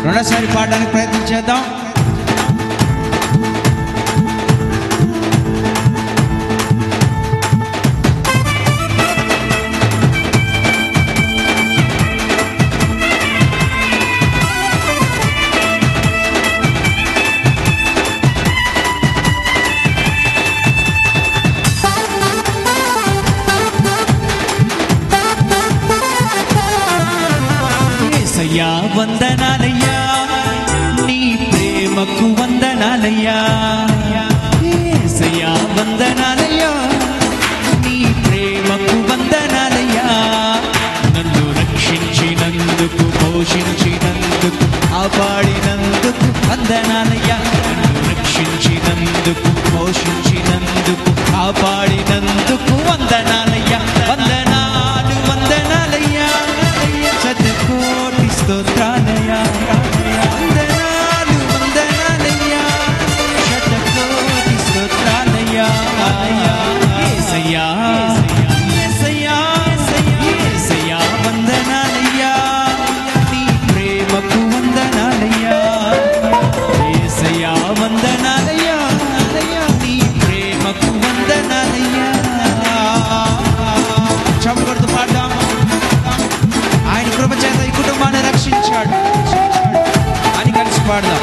రెండోసారి పాడడానికి ప్రయత్నం చేద్దాం. యేసయ్యా వందనాలయ్యా, నీ ప్రేమకు వందనాలయ్యా. యేసయ్యా వందనాలయ్యా, నీ ప్రేమకు వందనాలయ్యా. నన్ను రక్షించినందుకు, పోషించినందుకు, కాపాడినందుకు వందనాలయ్యా. నన్ను రక్షించినందుకు, పోషించినందుకు, కాపాడినందుకు వందనాలయ్యా. వందనాలు వందనాలయ్యా, శతకోటి స్తోత్రాలయ్యా. వందనాలు వందనాలయ్యా, శతకోటి స్తోత్రాలయ్యా. యేసయ్యా యేసయ్యా యేసయ్యా వందనాలయ్యా, నీ ప్రేమకు వందనాలయ్యా. యేసయ్యా వందనాలయ్యా, నీ ప్రేమకు వందనాలయ్యా. చప్పట్లు పాడదాం. ఆయన కృప చేత ఈ కుటుంబాన్ని రక్షించాడు అని కలిసి పాడదాం.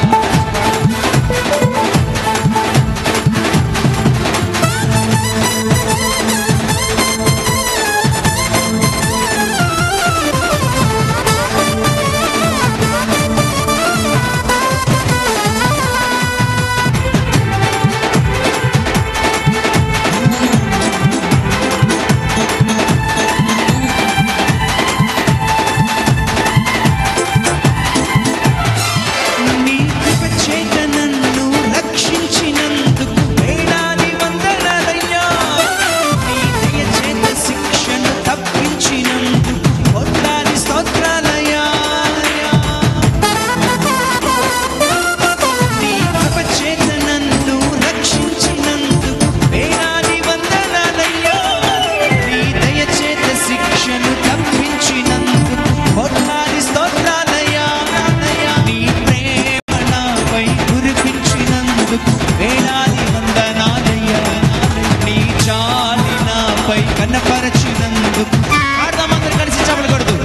కనపరచినందుకు ఆడదామందరూ కలిసి చప్పట్లు కొడుతూ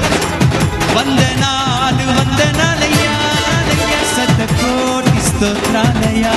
వందనాలు వందనాలయ్యా, శతకోటి స్తోత్రాలయ్యా.